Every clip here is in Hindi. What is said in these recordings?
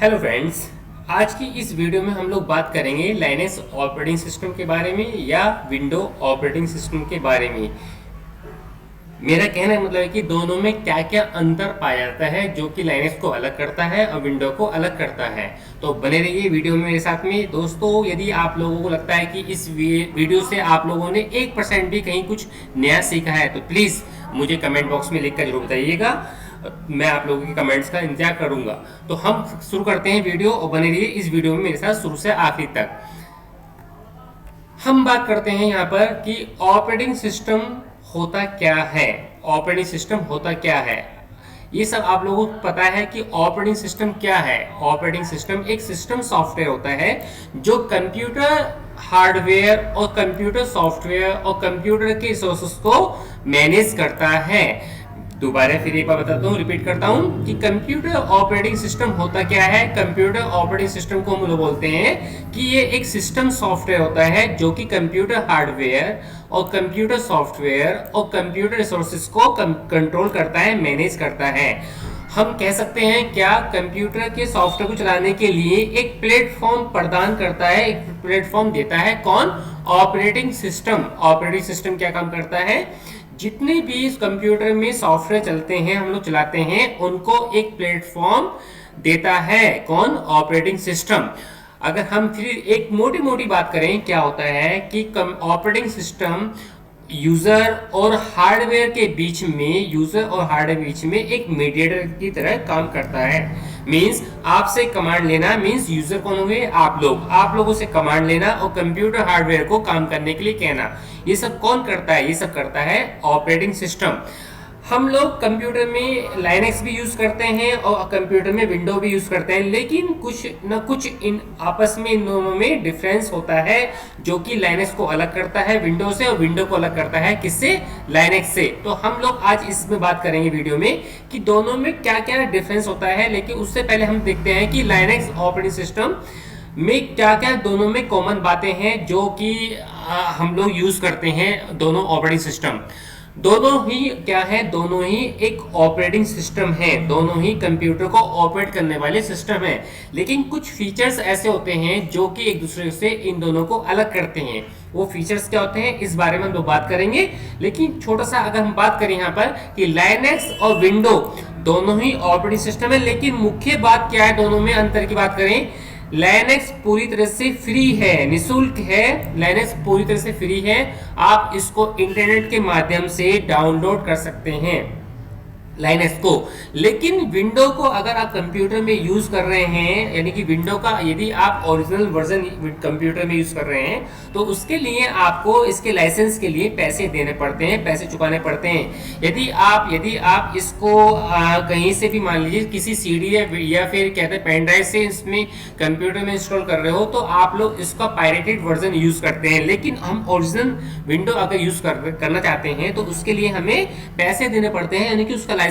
Hello friends. आज की इस वीडियो में हम लोग बात करेंगे लाइनक्स ऑपरेटिंग सिस्टम के बारे में या विंडो ऑपरेटिंग सिस्टम के बारे में। मेरा कहना है मतलब है कि दोनों में क्या क्या अंतर पाया जाता है जो कि लाइनक्स को अलग करता है और विंडो को अलग करता है। तो बने रहिए वीडियो में मेरे साथ में। दोस्तों, यदि आप लोगों को लगता है कि इस वीडियो से आप लोगों ने 1% भी कहीं कुछ नया सीखा है तो प्लीज़ मुझे कमेंट बॉक्स में लिखकर जरूर बताइएगा। मैं आप लोगों के कमेंट्स का इंतजार करूंगा। तो हम शुरू करते हैं वीडियो, और बने रहिए इस वीडियो में मेरे साथ शुरू से आखिर तक। हम बात करते हैं यहाँ पर कि ऑपरेटिंग सिस्टम होता क्या है। ऑपरेटिंग सिस्टम होता क्या है, ये सब आप लोगों को पता है कि ऑपरेटिंग सिस्टम क्या है। ऑपरेटिंग सिस्टम एक सिस्टम सॉफ्टवेयर होता है जो कंप्यूटर हार्डवेयर और कंप्यूटर सॉफ्टवेयर और कंप्यूटर के रिसोर्सेज को मैनेज करता है। दोबारा फिर एक बार बताता हूँ, रिपीट करता हूँ कि कंप्यूटर ऑपरेटिंग सिस्टम होता क्या है। कंप्यूटर ऑपरेटिंग सिस्टम को हम लोग बोलते हैं कि ये एक सिस्टम सॉफ्टवेयर होता है जो कि कंप्यूटर हार्डवेयर और कंप्यूटर सॉफ्टवेयर और कंप्यूटर रिसोर्सेज को कंट्रोल करता है, मैनेज करता है। हम कह सकते हैं क्या कंप्यूटर के सॉफ्टवेयर को चलाने के लिए एक प्लेटफॉर्म प्रदान करता है, एक प्लेटफॉर्म देता है। कौन? Operating system. ऑपरेटिंग सिस्टम क्या काम करता है? जितने भी इस कंप्यूटर में सॉफ्टवेयर चलते हैं, हम लोग चलाते हैं, उनको एक प्लेटफॉर्म देता है। कौन? Operating system. अगर हम फिर एक मोटी मोटी बात करें, क्या होता है कि ऑपरेटिंग सिस्टम यूजर और हार्डवेयर के बीच में, यूजर और हार्डवेयर बीच में एक मीडिएटर की तरह काम करता है। मींस आपसे कमांड लेना, मींस यूजर कौन हुए? आप लोग। आप लोगों से कमांड लेना और कंप्यूटर हार्डवेयर को काम करने के लिए कहना। ये सब कौन करता है? ये सब करता है ऑपरेटिंग सिस्टम। हम लोग कंप्यूटर में लाइनक्स भी यूज करते हैं और कंप्यूटर में विंडो भी यूज करते हैं, लेकिन कुछ न कुछ इन आपस में, इन दोनों में डिफरेंस होता है जो कि लाइनक्स को अलग करता है विंडो से, और विंडो को अलग करता है किससे? लाइनक्स से। तो हम लोग आज इसमें बात करेंगे वीडियो में कि दोनों में क्या क्या डिफरेंस होता है। लेकिन उससे पहले हम देखते हैं कि लाइनक्स ऑपरेटिंग सिस्टम में क्या क्या दोनों में कॉमन बातें हैं जो कि हम लोग यूज करते हैं। दोनों ऑपरेटिंग सिस्टम दोनों ही क्या है? दोनों ही एक ऑपरेटिंग सिस्टम है, दोनों ही कंप्यूटर को ऑपरेट करने वाले सिस्टम है। लेकिन कुछ फीचर्स ऐसे होते हैं जो कि एक दूसरे से इन दोनों को अलग करते हैं। वो फीचर्स क्या होते हैं, इस बारे में हम लोग बात करेंगे। लेकिन छोटा सा अगर हम बात करें यहाँ पर कि लाइनक्स और विंडो दोनों ही ऑपरेटिंग सिस्टम है, लेकिन मुख्य बात क्या है दोनों में अंतर की बात करें, लाइनक्स पूरी तरह से फ्री है, निःशुल्क है। लाइनक्स पूरी तरह से फ्री है, आप इसको इंटरनेट के माध्यम से डाउनलोड कर सकते हैं लाइनक्स को। लेकिन विंडो को अगर आप कंप्यूटर में यूज कर रहे हैं, यानी कि विंडो का यदि आप ओरिजिनल वर्जन कंप्यूटर में यूज कर रहे हैं, तो उसके लिए आपको इसके लाइसेंस के लिए पैसे देने पड़ते हैं, पैसे चुकाने पड़ते हैं। यदि आप इसको कहीं से भी, मान लीजिए किसी सीडी या फिर कहते हैं पेन ड्राइव से इसमें कंप्यूटर में इंस्टॉल कर रहे हो, तो आप लोग इसका पायरेटेड वर्जन यूज करते हैं। लेकिन हम ओरिजिनल विंडो अगर यूज करना चाहते हैं तो उसके लिए हमें पैसे देने पड़ते हैं, यानी कि उसका लाइसेंस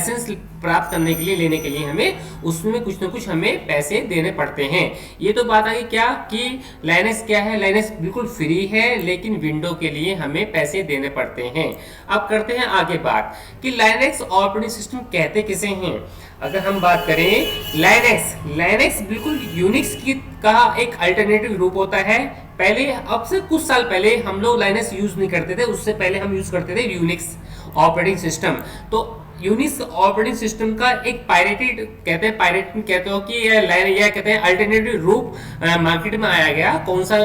प्राप्त करने के लिए, लेने के लिए हमें उसमें कुछ ना कुछ हमें पैसे देने पड़ते हैं। ये तो बात आ गई क्या कि लाइनक्स क्या है। लाइनक्स बिल्कुल फ्री है, लेकिन विंडो के लिए हमें पैसे देने पड़ते हैं। अब करते हैं आगे बात कि लाइनक्स ऑपरेटिंग सिस्टम कहते किसे हैं। अगर हम बात करें लाइनक्स बिल्कुल यूनिक्स का एक अल्टरनेटिव रूप होता है। पहले, अब से कुछ साल पहले हम लोग लाइनक्स यूज नहीं करते थे, उससे पहले हम यूज करते थे यूनिक्स ऑपरेटिंग सिस्टम। तो यूनिक्स ऑपरेटिंग सिस्टम का एक पायरेटेड कहते हो कि या कहते हैं अल्टरनेटिव रूप मार्केट में आया गया। कौन सा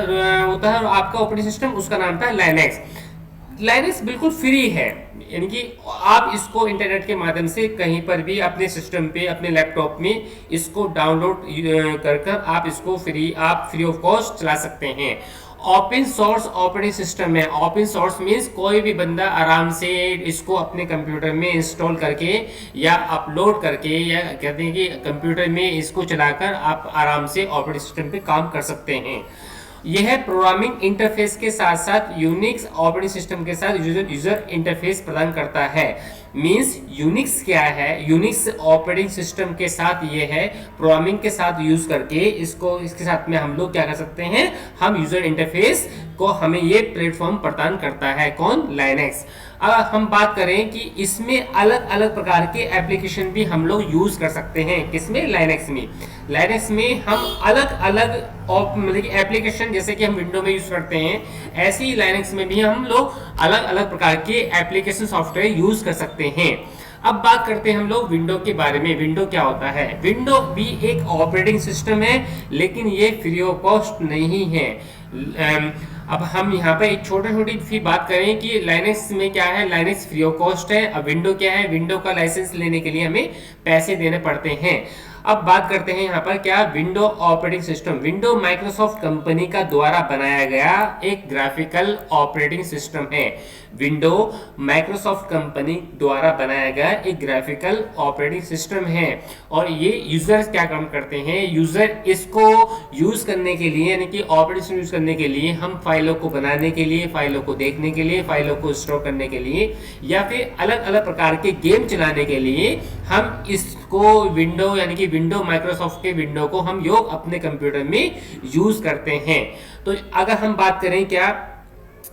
होता है आपका ऑपरेटिंग सिस्टम? उसका नाम था लाइनक्स। लाइनक्स बिल्कुल फ्री है, यानी कि आप इसको इंटरनेट के माध्यम से कहीं पर भी अपने सिस्टम पे, अपने लैपटॉप में इसको डाउनलोड कर आप इसको फ्री ऑफ कॉस्ट चला सकते हैं। ओपन सोर्स ऑपरेटिंग सिस्टम है। ओपन सोर्स मींस कोई भी बंदा आराम से इसको अपने कंप्यूटर में इंस्टॉल करके या अपलोड करके, या कहते हैं कि कंप्यूटर में इसको चलाकर आप आराम से ऑपरेटिंग सिस्टम पे काम कर सकते हैं। यह प्रोग्रामिंग इंटरफेस के साथ साथ यूनिक्स ऑपरेटिंग सिस्टम के साथ यूजर इंटरफेस प्रदान करता है। मींस यूनिक्स क्या है? यूनिक्स ऑपरेटिंग सिस्टम के साथ ये है, प्रोग्रामिंग के साथ यूज करके इसके साथ में हम लोग क्या कर सकते हैं, हम यूजर इंटरफेस को हमें ये प्लेटफॉर्म प्रदान करता है। कौन? लाइनक्स। अब हम बात करें कि इसमें अलग अलग प्रकार के एप्लीकेशन भी हम लोग यूज कर सकते हैं। किसमें? लाइनेक्स में। लाइनेक्स में हम अलग अलग मतलब एप्लीकेशन, जैसे कि हम विंडो में यूज करते हैं, ऐसे ही लाइनेक्स में भी हम लोग अलग अलग प्रकार के एप्लीकेशन सॉफ्टवेयर यूज कर सकते हैं। अब बात करते हैं हम लोग विंडो के बारे में। विंडो क्या होता है? विंडो भी एक ऑपरेटिंग सिस्टम है, लेकिन ये फ्री ऑफ कॉस्ट नहीं है। अब हम यहाँ पे एक छोटी सी बात करें कि लाइनेक्स में क्या है। लाइनेक्स फ्री ऑफ कॉस्ट है। अब विंडो क्या है? विंडो का लाइसेंस लेने के लिए हमें पैसे देने पड़ते हैं। अब बात करते हैं यहाँ पर क्या, window operating system. Window Microsoft company का द्वारा बनाया गया एक ग्राफिकल ऑपरेटिंग सिस्टम है। विंडो माइक्रोसॉफ्ट कंपनी द्वारा बनाया गया एक ग्राफिकल ऑपरेटिंग सिस्टम है। और ये यूजर्स क्या काम करते हैं? यूजर इसको यूज करने के लिए, यानी कि ऑपरेटिंग यूज करने के लिए, हम फाइलों को बनाने के लिए, फाइलों को देखने के लिए, फाइलों को स्टोर करने के लिए, या फिर अलग अलग प्रकार के गेम चलाने के लिए हम इसको विंडो, यानी कि विंडो माइक्रोसॉफ्ट के विंडो को हम योग अपने कंप्यूटर में यूज करते हैं। तो अगर हम बात करें क्या,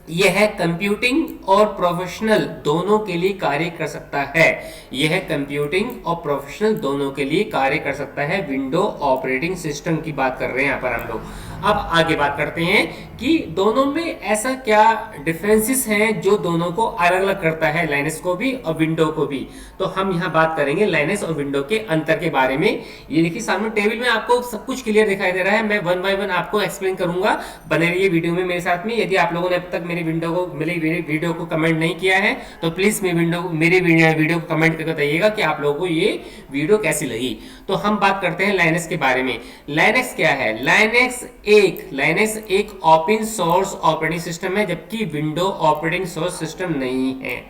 यह कंप्यूटिंग और प्रोफेशनल दोनों के लिए कार्य कर सकता है। यह कंप्यूटिंग और प्रोफेशनल दोनों के लिए कार्य कर सकता है। विंडो ऑपरेटिंग सिस्टम की बात कर रहे हैं यहाँ पर हम लोग। अब आगे बात करते हैं कि दोनों में ऐसा क्या डिफरेंसेस हैं जो दोनों को अलग अलग करता है, लाइनेक्स को भी और विंडो को भी। तो हम यहाँ बात करेंगे लाइनेक्स और विंडो के अंतर के बारे में। ये देखिए सामने टेबल में आपको सब कुछ क्लियर दिखाई दे रहा है। मैं वन बाय वन आपको एक्सप्लेन करूंगा। बने रहिए वीडियो में मेरे साथ में। यदि आप लोगों ने अब तक मेरी वीडियो को कमेंट नहीं किया है तो प्लीज मेरी वीडियो को कमेंट करके बताइएगा कि आप लोगों को ये वीडियो कैसी लगी। तो हम बात करते हैं लाइनेक्स के बारे में। लाइनेक्स क्या है? लाइनेक्स एक ओपन सोर्स ऑपरेटिंग सिस्टम है, जबकि विंडो ऑपरेटिंग सोर्स सिस्टम नहीं है।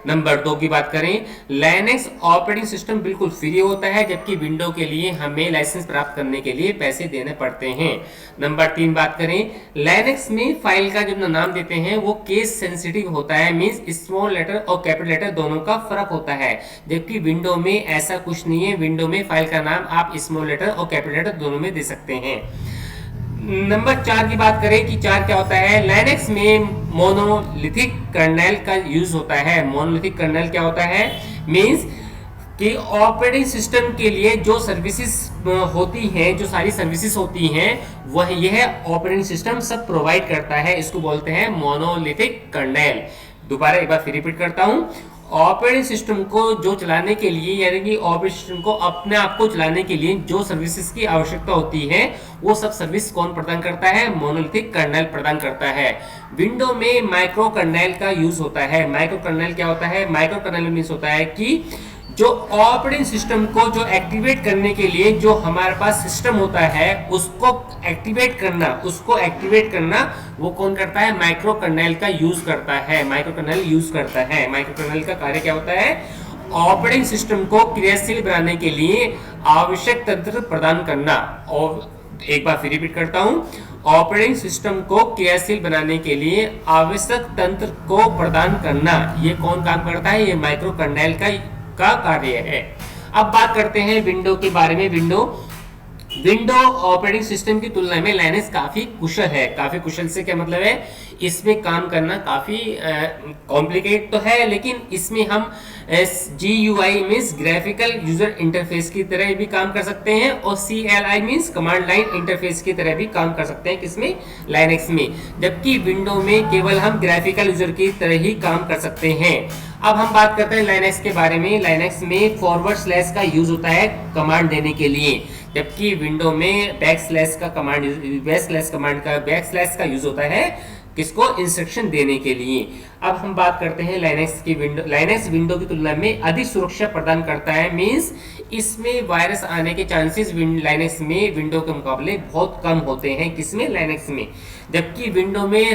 नंबर 2 की बात करें, लाइनेक्स ऑपरेटिंग सिस्टम बिल्कुल फ्री होता है, जबकि विंडो के लिए हमें लाइसेंस प्राप्त करने के लिए पैसे देने पड़ते हैं। नंबर 3 बात करें, लाइनेक्स में फाइल का जो नाम देते हैं वो केस सेंसिटिव होता है, मींस स्मॉल लेटर और कैपिटल लेटर दोनों का फर्क होता है, जबकि विंडो में ऐसा कुछ नहीं है। विंडो में फाइल का नाम आप स्मॉल लेटर और कैपिटल लेटर दोनों में दे सकते हैं। नंबर 4 की बात करें कि 4 क्या होता है, लाइनेक्स में मोनोलिथिक कर्नेल का यूज होता है। मोनोलिथिक कर्नेल क्या होता है? मींस कि ऑपरेटिंग सिस्टम के लिए जो सर्विसेज होती हैं, जो सारी सर्विसेज होती हैं, वह यह ऑपरेटिंग सिस्टम सब प्रोवाइड करता है। इसको बोलते हैं मोनोलिथिक कर्नेल। दोबारा एक बार फिर रिपीट करता हूं, ऑपरेटिंग सिस्टम को जो चलाने के लिए, यानी कि ऑपरेटिंग सिस्टम को अपने आप को चलाने के लिए जो सर्विसेज की आवश्यकता होती है, वो सब सर्विस कौन प्रदान करता है? मोनोलिथिक कर्नेल प्रदान करता है। विंडो में माइक्रो कर्नेल का यूज होता है। माइक्रो कर्नेल क्या होता है? माइक्रो कर्नेल मींस होता है कि जो ऑपरेटिंग सिस्टम को जो एक्टिवेट करने के लिए जो हमारे पास सिस्टम होता है, उसको एक्टिवेट करना वो कौन करता है? माइक्रो कर्नेल का यूज करता है। माइक्रो कर्नेल यूज करता है। माइक्रो कर्नेल का कार्य क्या होता है? ऑपरेटिंग सिस्टम को क्रियाशील बनाने के लिए आवश्यक तंत्र प्रदान करना। और एक बार फिर रिपीट करता हूं, ऑपरेटिंग सिस्टम को क्रियाशील बनाने के लिए आवश्यक तंत्र को प्रदान करना, ये कौन काम करता है? ये माइक्रो कर्नेल का कार्य है। अब बात करते हैं विंडो के बारे में। विंडो ऑपरेटिंग सिस्टम की तुलना में लाइनेक्स काफी कुशल है। काफी कुशल से क्या मतलब है? इसमें काम करना काफी कॉम्प्लिकेट तो है, लेकिन इसमें हम GUI means graphical user interface की तरह भी काम कर सकते हैं, और CLI means command line interface की तरह भी काम कर सकते हैं। किसमें? लाइनेक्स में। जबकि विंडो में केवल हम ग्राफिकल यूजर की तरह ही काम कर सकते हैं। अब हम बात करते हैं लाइनेक्स के बारे में। लाइनेक्स में फॉरवर्ड स्लैश का यूज होता है कमांड देने के लिए, जबकि विंडो में बैक स्लैश का यूज होता है किसको? इंस्ट्रक्शन देने के लिए। अब हम बात करते हैं लाइनेक्स विंडो की तुलना में अधिक सुरक्षा प्रदान करता है, मींस इसमें वायरस आने के चांसेस लाइनेक्स में विंडो के मुकाबले बहुत कम होते हैं। किसमें? लाइनेक्स में। जबकि विंडो में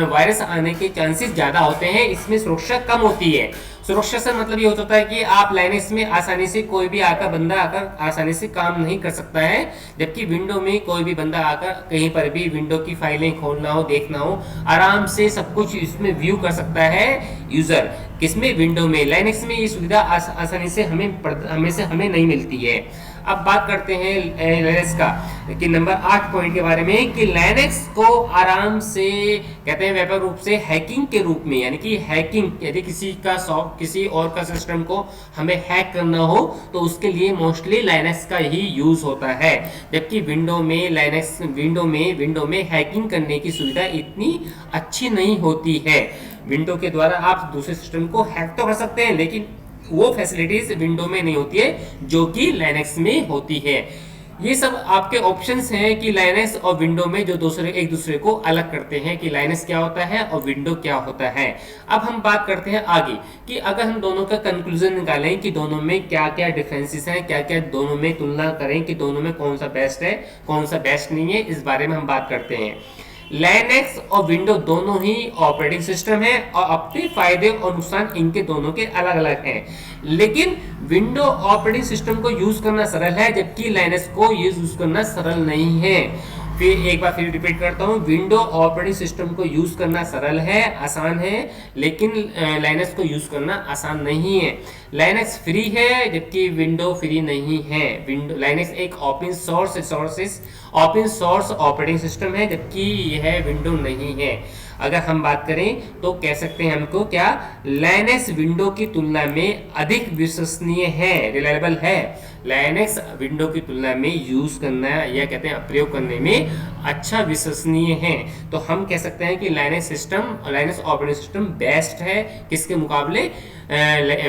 वायरस आने के चांसेस ज्यादा होते हैं, इसमें सुरक्षा कम होती है। सुरक्षा से मतलब ये होता है कि आप लाइनेक्स में आसानी से कोई भी बंदा आकर आसानी से काम नहीं कर सकता है, जबकि विंडो में कोई भी बंदा आकर कहीं पर भी विंडो की फाइलें खोलना हो, देखना हो, आराम से सब कुछ इसमें व्यू कर सकता है यूजर। किसमें? विंडो में। लाइनेक्स में ये सुविधा आसानी से हमें नहीं मिलती है। अब बात करते हैं लाइनेक्स का कि नंबर 8 पॉइंट के बारे में कि लाइनेक्स को आराम से कहते हैं व्यापक रूप से हैकिंग के रूप में, यानी कि हैकिंग यदि किसी और का सिस्टम को हमें हैक करना हो तो उसके लिए मोस्टली लाइनेक्स का ही यूज होता है, जबकि विंडो में हैकिंग करने की सुविधा इतनी अच्छी नहीं होती है। विंडो के द्वारा आप दूसरे सिस्टम को हैक तो कर सकते हैं, लेकिन वो फैसिलिटीज विंडो में नहीं होती है जो कि लाइनेक्स में होती है। ये सब आपके ऑप्शंस हैं कि लाइनेक्स और विंडो में जो एक दूसरे को अलग करते हैं कि लाइनेक्स क्या होता है और विंडो क्या होता है। अब हम बात करते हैं आगे कि अगर हम दोनों का कंक्लूजन निकालें कि दोनों में क्या क्या डिफरेंसेस हैं, क्या क्या दोनों में तुलना करें कि दोनों में कौन सा बेस्ट है कौन सा बेस्ट नहीं है, इस बारे में हम बात करते हैं। लाइनेक्स और विंडो दोनों ही ऑपरेटिंग सिस्टम है और अपने फायदे और नुकसान इनके दोनों के अलग अलग हैं, लेकिन विंडो ऑपरेटिंग सिस्टम को यूज करना सरल है जबकि लाइनेक्स को यूज करना सरल नहीं है। फिर एक बार फिर रिपीट करता हूं, विंडो ऑपरेटिंग सिस्टम को यूज करना सरल है, आसान है, लेकिन लाइनेक्स को यूज करना आसान नहीं है। लाइनेक्स फ्री है जबकि विंडो फ्री नहीं है। लाइनेक्स एक ओपन सोर्स ऑपरेटिंग सिस्टम है जबकि यह विंडो नहीं है। अगर हम बात करें तो कह सकते हैं हमको क्या, लाइनेक्स विंडो की तुलना में अधिक विश्वसनीय है, रिलायबल है। लाइनेक्स विंडो की तुलना में यूज करना या कहते हैं प्रयोग करने में अच्छा विश्वसनीय है। तो हम कह सकते हैं कि लाइनेक्स ऑपरेटिंग सिस्टम बेस्ट है किसके मुकाबले,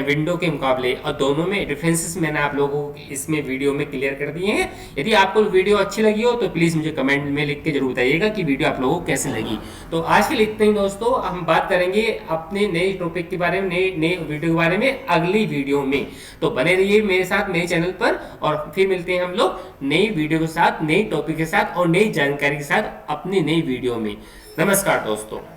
विंडो के मुकाबले। और दोनों में डिफरेंसेस मैंने आप लोगों को इसमें वीडियो में क्लियर कर दिए हैं। यदि आपको वीडियो अच्छी लगी हो तो प्लीज मुझे कमेंट में लिख के जरूर बताइएगा कि वीडियो आप लोगों को कैसे लगी। तो आज के लिए इतना ही दोस्तों, हम बात करेंगे अपने नए टॉपिक के बारे में, नए वीडियो के बारे में अगली वीडियो में। तो बने रहिए मेरे साथ मेरे चैनल पर, और फिर मिलते हैं हम लोग नई वीडियो के साथ, नई टॉपिक के साथ और नई जानकारी के साथ अपनी नई वीडियो में। नमस्कार दोस्तों।